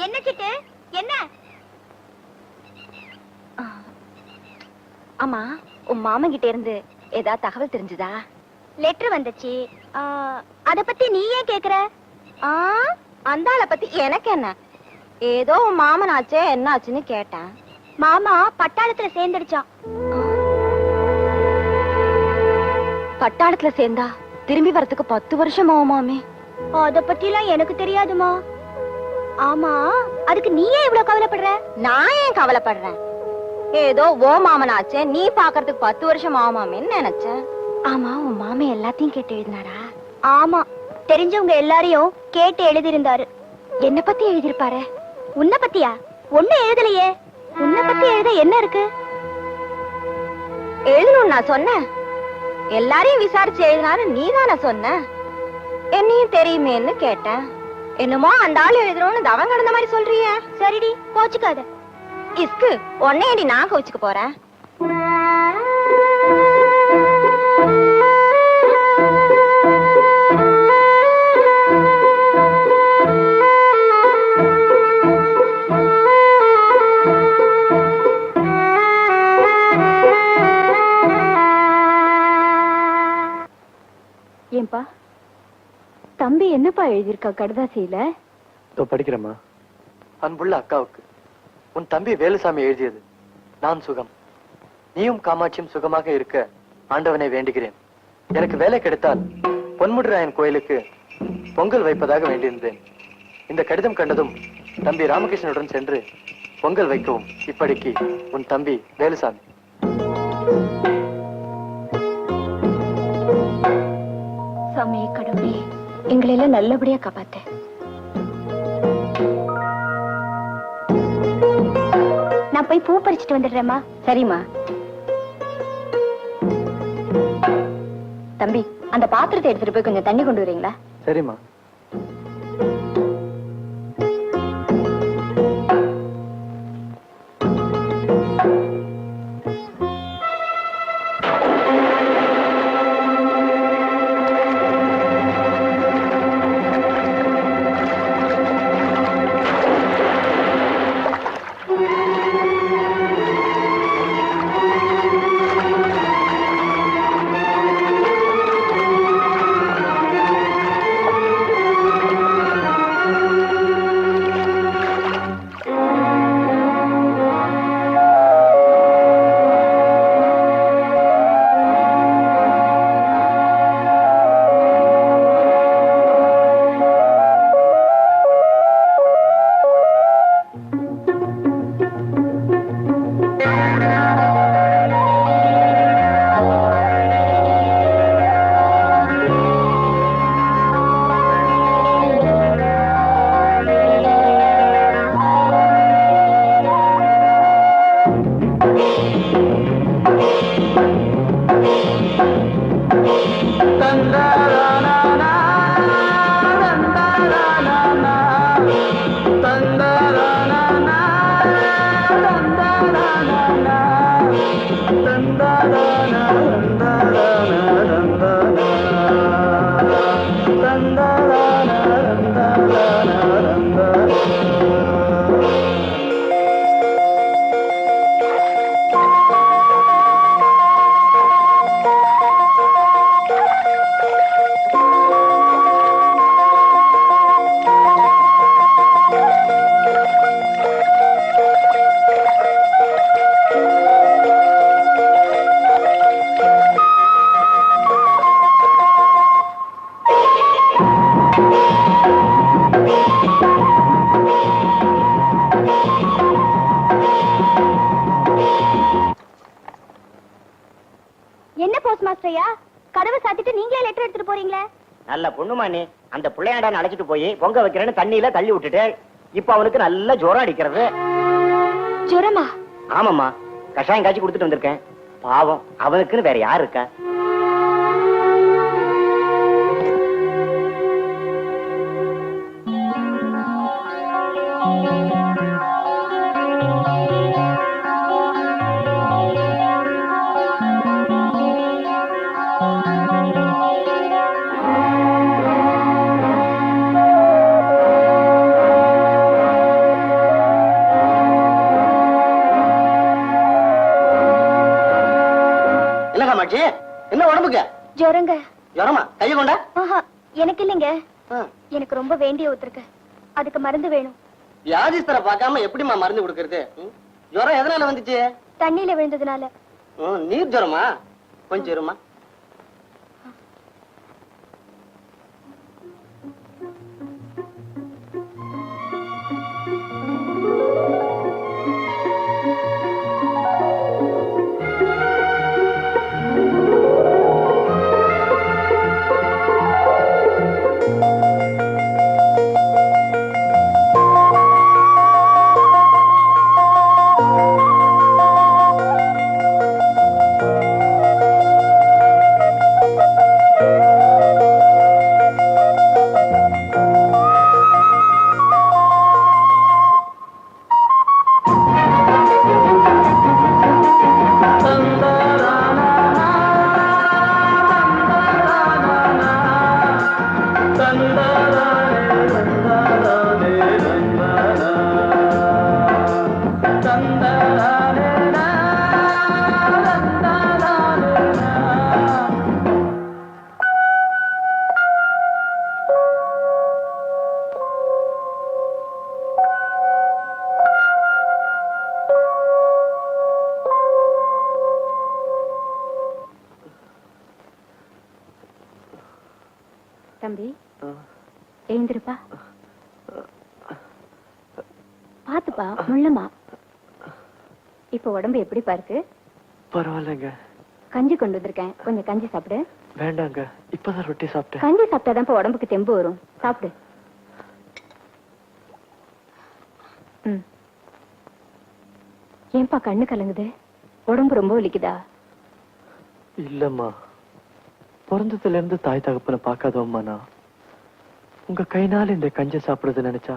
என்ன சிட்டு? என்ன? ஆமா, உன் மாமன் கிட்ட இருந்து ஏதாவது தகவல் தெரிஞ்சுதா? லெட்டர் வந்துச்சு. அத பத்தி நீ ஏன் கேக்குற? அந்த ஆளை பத்தி எனக்கு என்ன? ஏதோ உன் மாமன் ஆச்சே, என்ன ஆச்சுன்னு கேட்டேன். மாமா பட்டாளத்துல சேர்ந்துடுச்சான். பட்டாளத்துல சேர்ந்தா திரும்பி வரதுக்கு 10 வருஷம் ஆகுமாமே. அத பத்தி எல்லாம் எனக்கு தெரியாதுமா. ஆமா, அதுக்கு நீ ஏன் இவ்வளவு கவலைப்படுற? நான் ஏன் கவலைப்படுறேன்? ஏதோ ஓ மாமன் ஆச்சே, நீ பாக்குறதுக்கு 10 வருஷம் ஆகுமாமேன்னு நினைச்சேன். ஆமா, உன் மாமன் எல்லாத்தையும் கேட்டு எழுதினாரா? ஆமா, தெரிஞ்சவங்க எல்லாரையும் கேட்டு எழுதியிருந்தாரு. என்ன பத்தி எழுதிருப்பாரு? உன்னை பத்தியா? ஒண்ணு எழுதலையே. உன்னை பத்தி எழுத என்ன இருக்கு? எழுதணும் நான் சொன்னேன். எல்லாரையும் விசாரிச்சு எழுதினாரு நீதான சொன்ன. என்னையும் தெரியுமேன்னு கேட்டேன். என்னமோ அந்த ஆள் எழுதணும்னு தவம் கடந்த மாதிரி சொல்றிய. சரிடி, கோச்சுக்காத. இஸ்கு உன்னையடி நான் கோச்சுக்க போறேன். ஏன்பா தம்பி என்னப்பா எழுதியிருக்கா கடுதாசியில? படிக்கிறேம்மா. அன்புள்ள அக்காவுக்கு உன் தம்பி வேலுசாமி எழுதியது. நான் சுகம், நீயும் காமாட்சியும் சுகமாக இருக்க ஆண்டவனை வேண்டுகிறேன். எனக்கு வேலை கிடைத்தால் பொன்முடிராயன் கோயிலுக்கு பொங்கல் வைப்பதாக வேண்டியிருந்தேன். இந்த கடிதம் கண்டதும் தம்பி ராமகிருஷ்ணனுடன் சென்று பொங்கல் வைக்கவும். இப்படிக்கு உன் தம்பி வேலுசாமி. சாமி கடவுளே, எங்களெல்லாம் நல்லபடியா காப்பாத்த. நான் போய் பூ பறிச்சுட்டு வந்துடுறேம்மா. சரிம்மா. தம்பி, அந்த பாத்திரத்தை எடுத்துட்டு போய் கொஞ்சம் தண்ணி கொண்டு வரீங்களா? சரிம்மா. என்ன போஸ்ட் மாஸ்டரையா, கதவை சாத்திட்டு நீங்களே லெட்டர் எடுத்துட்டு போறீங்களே? நல்ல பொண்ணுமா நீ. அந்த பிள்ளையாண்டான அழைச்சிட்டு போய் பொங்க வைக்கிறேன்னு தண்ணியில தள்ளி விட்டுட்டு இப்ப அவனுக்கு நல்ல ஜுரம் அடிக்கிறது. ஜுரமா? ஆமாம்மா, கஷாயம் காய்ச்சி கொடுத்துட்டு வந்திருக்கேன். பாவம், அவனுக்குன்னு வேற யாரு இருக்கா? காமாட்சி, என்ன உடம்புக்கு ஜுரங்க. ஜுரமா? கைய கொண்டா? ஆஹா, எனக்கு இல்லைங்க. எனக்கு ரொம்ப வேண்டிய ஒருத்தருக்கு. அதுக்கு மருந்து வேணும். வியாதிஸ்தரை பார்க்காம எப்படிமா மருந்து கொடுக்கறது? ஜுரம் எதனால வந்துச்சு? தண்ணியில விழுந்ததுனால. நீர் ஜுரமா? கொஞ்சம் இருமா. தம்பி, எழுந்திருப்பா. பாத்துப்பா, முள்ளமா. இப்ப உடம்பு எப்படி பாருக்கு? பரவாயில்லைங்க. கஞ்சி கொண்டு வந்திருக்கேன், கொஞ்சம் கஞ்சி சாப்பிடு. வேண்டாங்க, இப்பதான் ரொட்டி சாப்பிட்டேன். கஞ்சி சாப்பிட்டாதான் உடம்புக்கு தெம்பு வரும். சாப்பிடு. ஏன்பா கண்ணு கலங்குது? உடம்பு ரொம்ப வலிக்குதா? இல்லம்மா, பிறந்ததுல இருந்து தாய் தகப்பனை பார்க்காதவம்மா நான். உங்க கைனால இந்த கஞ்சை சாப்பிடுறது நினைச்சா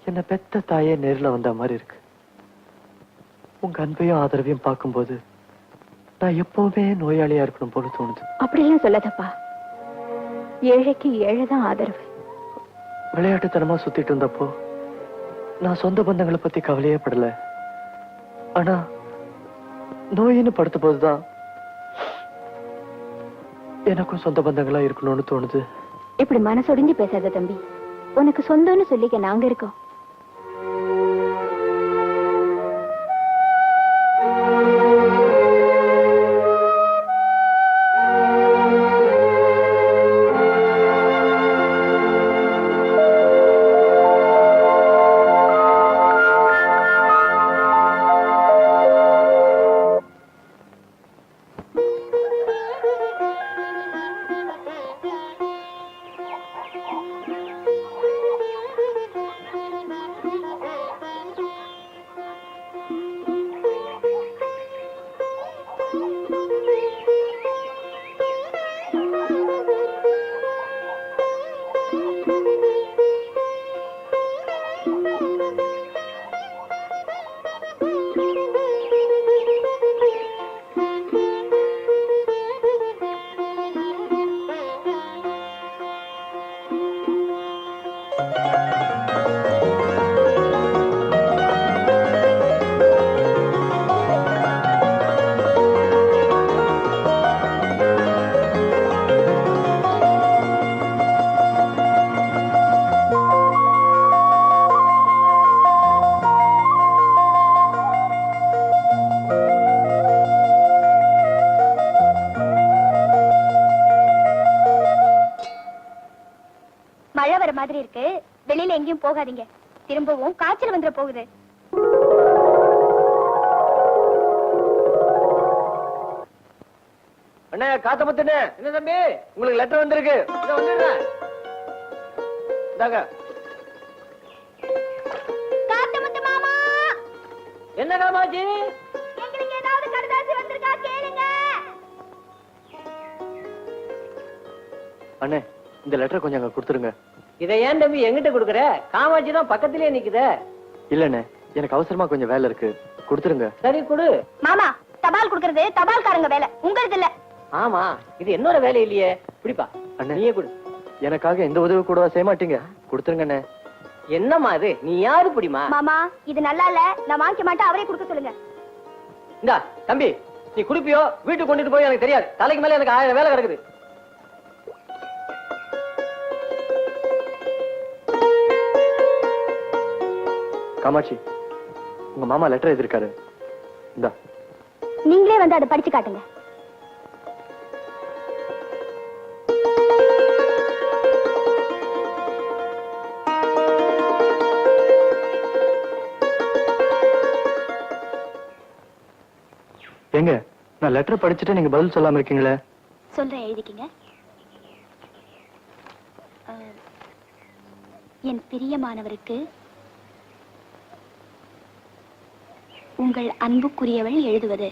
என்ன பெத்த தாயே நேர்ல வந்த மாதிரி இருக்கு. உங்க அன்பையும் ஆதரவையும் பார்க்கும்போது நான் எப்பவுமே நோயாளியா இருக்கணும் போல தோணுது. அப்படிலாம் சொல்லாதப்பா. ஏழைக்கு ஏழைதான் ஆதரவு. விளையாட்டுத்தனமா சுத்திட்டு இருந்தப்போ நான் சொந்த பந்தங்களை பத்தி கவலையே படல. ஆனா நோயின்னு படுத்த போதுதான் எனக்கும் சொந்த பந்தங்களா இருக்கணும்னு தோணுது. இப்படி மனசொடிஞ்சு பேசாத தம்பி. உனக்கு சொந்தம்னு சொல்லிக்க நாங்க இருக்கோம். மழை வர மாதிரி இருக்கு, வெளியில எங்கேயும் போகாதீங்க. திரும்பவும் காய்ச்சல் வந்துட போகுது. அண்ணே, காத்த முத்துனே. என்ன தம்பி, உங்களுக்கு லெட்டர் வந்திருக்கு. இத வந்துடுறேன். இந்தாங்க. காத்தமுத்து மாமா, என்ன காமாட்சி? எங்களுக்கு ஏதாவது கடிதாசி வந்திருக்கா கேளுங்க. அண்ணே, இந்த லெட்டர் கொஞ்சம் அங்க கொடுத்துருங்க. இதை ஏன் தம்பி எங்கிட்ட கொடுக்குற? காமாட்சி தான் பக்கத்திலே நிக்குதே. இல்லண்ணே, எனக்கு அவசரமா கொஞ்சம் வேலை இருக்கு, கொடுத்துருங்க. சரி கொடு. மாமா, தபால் கொடுக்கறது தபால்காரங்க வேலை, உங்களது இல்ல. ஆமா, இது என்னோட வேலை இல்லையே. பிடிப்பா அண்ணே, நீயே கொடு. எனக்காக எந்த உதவி கூட செய்ய மாட்டீங்க? கொடுத்துருங்க அண்ணே. என்னம்மா இது? நீ யாரு பிடிமா? மாமா, இது நல்லா இல்ல, நான் வாங்கிக்க மாட்டேன், அவரே கொடுக்க சொல்லுங்க. இந்தா தம்பி, நீ குடிப்பியோ வீட்டுக்கு கொண்டுட்டு போய் எனக்கு தெரியாது. தலைக்கு மேல எனக்கு 1000 வேலை கிடக்குது. காமாட்சி, உங்க மாமா லெட்டர் எழுதிருக்காரு. இந்தா. நீங்களே வந்து அதை படிச்சு காட்டுங்க. எங்க நான் லெட்டர் படிச்சுட்டு நீங்க பதில் சொல்லாம இருக்கீங்களே? சொல்றேன், எழுதிக்கிங்க. என் பிரியமானவருக்கு உங்கள் அன்புக்குரியவள் எழுதுவது.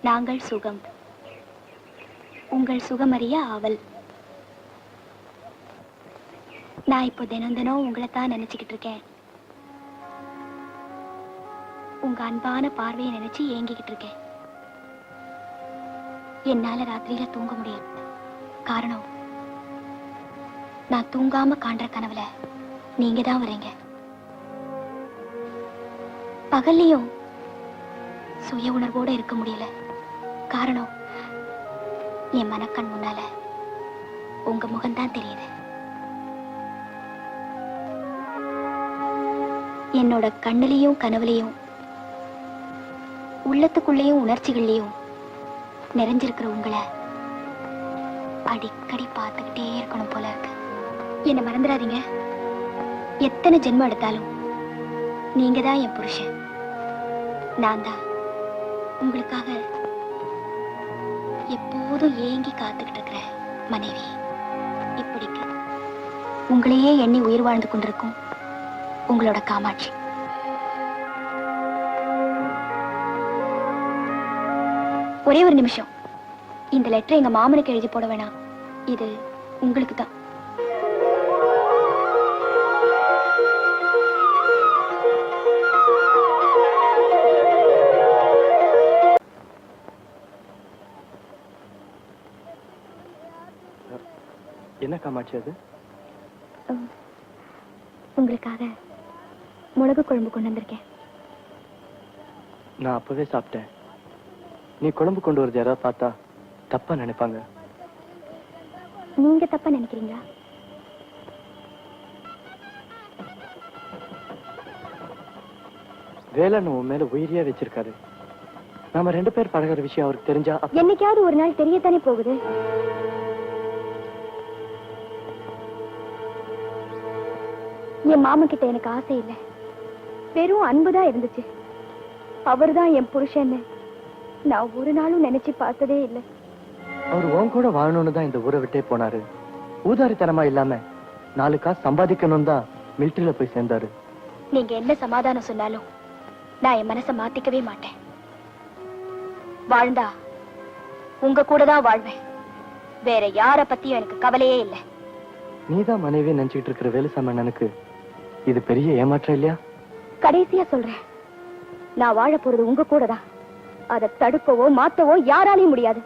நாங்கள் சுகம். உங்கள் சுகமறிய ஆவல். நான் இப்போ தினம் தினம் உங்களை தான் நினைச்சுக்கிட்டு இருக்கேன். உங்க அன்பான பார்வையை நினைச்சு ஏங்கிக்கிட்டு இருக்கேன். என்னால ராத்திரியில தூங்க முடியாது. காரணம், நான் தூங்காம காண்ற கனவுல நீங்க தான் வரீங்க. பகல்லையும் சுய உணர்வோட இருக்க முடியல. காரணம், என் மனக்கண் முன்னால உங்க முகம்தான் தெரியுது. என்னோட கண்ணுலயும் கனவுலையும் உள்ளத்துக்குள்ளேயும் உணர்ச்சிகள்லயும் நிறைஞ்சிருக்கிற உங்களை அடிக்கடி பார்த்துக்கிட்டே இருக்கணும் போல இருக்கு. என்ன மறந்துடாதீங்க. எத்தனை ஜென்மம் எடுத்தாலும் நீங்க தான் என் புருஷன். நான் தான் உங்களுக்காக எப்போதும் ஏங்கி காத்துக்கிட்டு இருக்கிற மனைவி. இப்படிக்கு உங்களையே எண்ணி உயிர் வாழ்ந்து கொண்டிருக்கும் உங்களோட காமாட்சி. ஒரே ஒரு நிமிஷம். இந்த லெட்டர் எங்க மாமனுக்கு எழுதி போட வேணாம். இது உங்களுக்கு தான். என்ன காமாட்சி அது? உங்களுக்காக மிளகு குழம்பு கொண்டு வந்திருக்கேன். நான் அப்பவே சாப்பிட்டேன். நீ குழம்பு கொண்டு வரது யாராவது பார்த்தா தப்பா நினைப்பாங்க. நீங்க தப்பா நினைக்கிறீங்களா? வேலன் உன் மேல உயிரியா வச்சிருக்காரு. நாம 2 பேர் பழகிற விஷயம் அவருக்கு தெரிஞ்சா என்னைக்காவது ஒரு நாள் தெரியத்தானே போகுது. என் மாமா கிட்ட எனக்கு ஆசை இல்லை, வெறும் அன்புதான் இருந்துச்சு. அவர்தான் என் புருஷன்னு நான் ஒரு நாளும் நினைச்சு பார்த்ததே இல்லை. அவர் உன் கூட வாழணும்னு தான் இந்த ஊரை விட்டே போனாரு. ஊதாரித்தனமா இல்லாம 4 காசு சம்பாதிக்கணும் தான் மிலிட்டரியில போய் சேர்ந்தாரு. நீங்க என்ன சமாதானம் சொன்னாலும் நான் என் மனசை மாத்திக்கவே மாட்டேன். வாழ்ந்தா உங்க கூட தான் வாழ்வேன். வேற யார பத்தியும் எனக்கு கவலையே இல்லை. நீதான் மனைவி நினைச்சுக்கிட்டு இருக்கிற வேலுசாமி அண்ணனுக்கு இது பெரிய ஏமாற்றம் இல்லையா? கடைசியா சொல்றேன், நான் வாழ போறது உங்க கூட தான். அதை தடுக்கவோ மாத்தவோ யாராலையும் முடியாது.